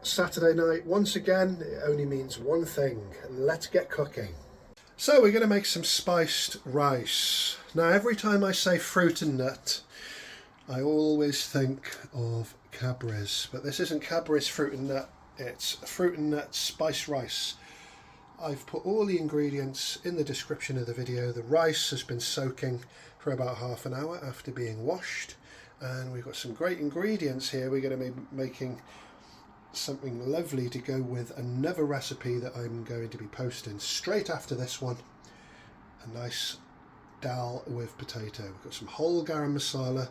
Saturday night, once again, it only means one thing: let's get cooking. So we're going to make some spiced rice. Now every time I say fruit and nut, I always think of Cadbury's, but this isn't Cadbury's fruit and nut, it's fruit and nut spiced rice. I've put all the ingredients in the description of the video. The rice has been soaking for about half an hour after being washed, and we've got some great ingredients here. We're going to be making something lovely to go with another recipe that I'm going to be posting straight after this one. A nice dal with potato. We've got some whole garam masala.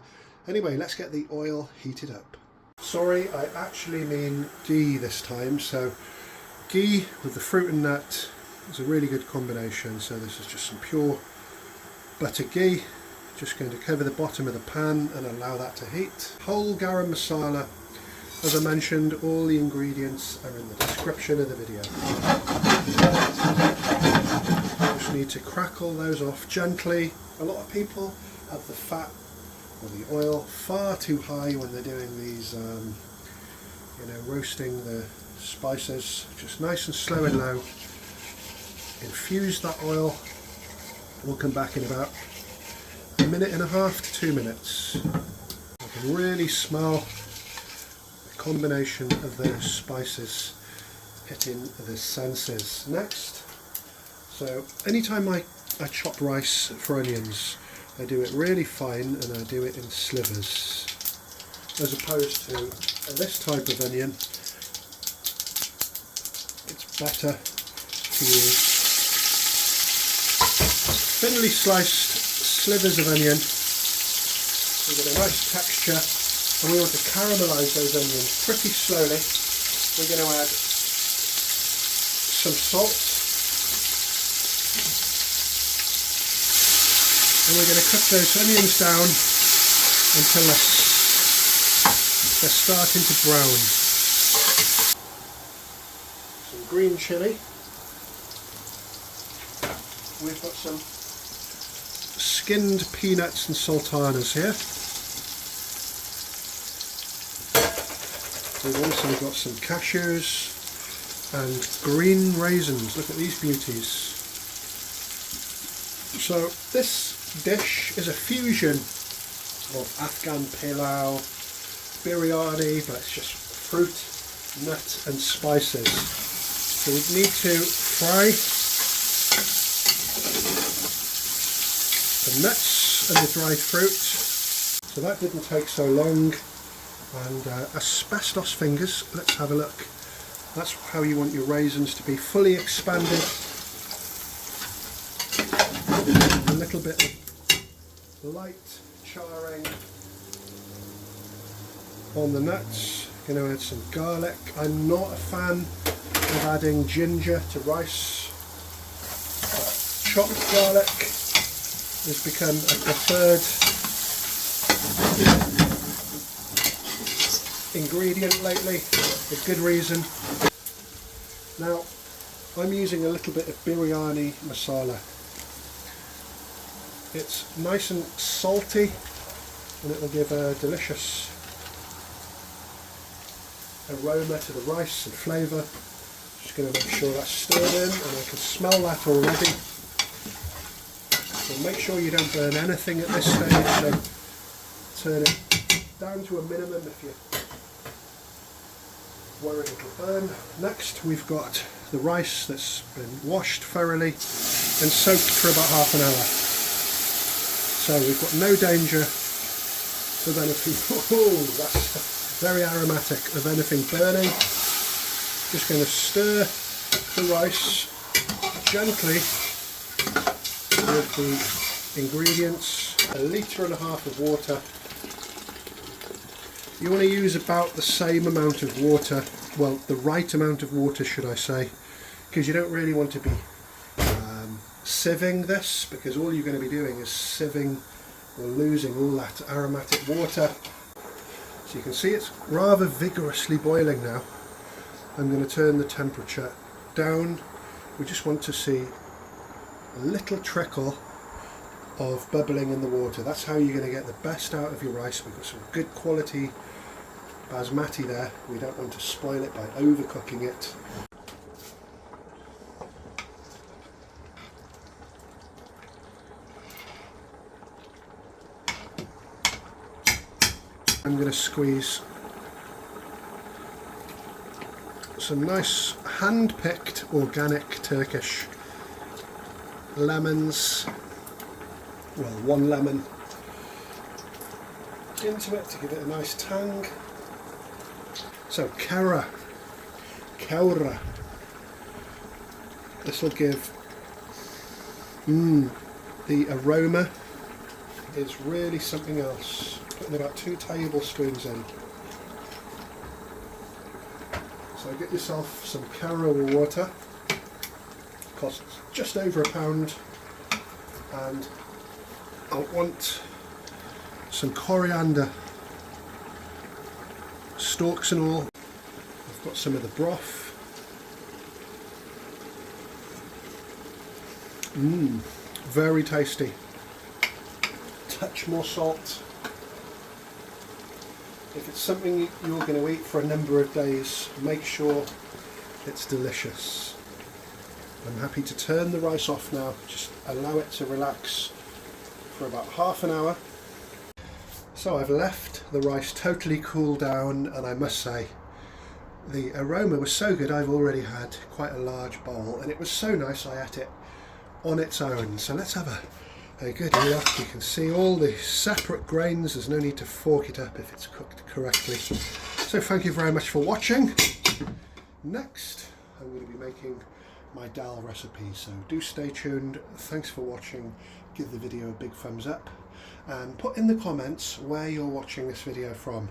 Anyway, let's get the oil heated up. Sorry, I actually mean ghee this time. So ghee with the fruit and nut is a really good combination. So this is just some pure butter ghee. Just going to cover the bottom of the pan and allow that to heat. Whole garam masala. As I mentioned, all the ingredients are in the description of the video. Just need to crackle those off gently. A lot of people have the fat or the oil far too high when they're doing these, roasting the spices. Just nice and slow and low. Infuse that oil. We'll come back in about a minute and a half to 2 minutes. I can really smell combination of those spices hitting the senses. Next, so anytime I chop rice for onions, I do it really fine and I do it in slivers, as opposed to this type of onion. It's better to use thinly sliced slivers of onion. We get a nice texture. And we want to caramelise those onions pretty slowly. We're going to add some salt. And we're going to cook those onions down until they're starting to brown. Some green chilli. We've got some skinned peanuts and sultanas here. We've also got some cashews and green raisins. Look at these beauties. So this dish is a fusion of Afghan Pilau, Biryani, but it's just fruit, nut and spices. So we need to fry the nuts and the dried fruit. So that didn't take so long. And asbestos fingers, let's have a look. That's how you want your raisins to be, fully expanded. A little bit of light charring on the nuts. Going to add some garlic. I'm not a fan of adding ginger to rice. But chopped garlic has become a preferred ingredient lately, for good reason. Now I'm using a little bit of Biryani Masala. It's nice and salty and it will give a delicious aroma to the rice and flavour. Just going to make sure that's stirred in, and I can smell that already. So make sure you don't burn anything at this stage, so turn it down to a minimum if you're worried it'll burn. Next we've got the rice that's been washed thoroughly and soaked for about half an hour. So we've got no danger of anything, oh that's very aromatic, of anything burning. Just going to stir the rice gently with the ingredients. 1.5 litres of water. You want to use about the same amount of water, well the right amount of water should I say, because you don't really want to be sieving this, because all you're going to be doing is sieving or losing all that aromatic water. So you can see it's rather vigorously boiling now. I'm going to turn the temperature down. We just want to see a little trickle of bubbling in the water. That's how you're going to get the best out of your rice. We've got some good quality basmati there. We don't want to spoil it by overcooking it. I'm going to squeeze some nice hand-picked organic Turkish lemons, well, 1 lemon into it to give it a nice tang. So Kewra, this will give, the aroma is really something else. Putting about 2 tablespoons in. So get yourself some Kewra Water, costs just over £1, and I want some coriander, stalks and all. I've got some of the broth. Very tasty. Touch more salt. If it's something you're going to eat for a number of days, make sure it's delicious. I'm happy to turn the rice off now, just allow it to relax for about half an hour. So I've left the rice totally cool down, and I must say the aroma was so good. I've already had quite a large bowl and it was so nice I ate it on its own. So let's have a good look. You can see all the separate grains. There's no need to fork it up if it's cooked correctly. So thank you very much for watching. Next I'm going to be making my dal recipe, so do stay tuned. Thanks for watching. Give the video a big thumbs up and put in the comments where you're watching this video from.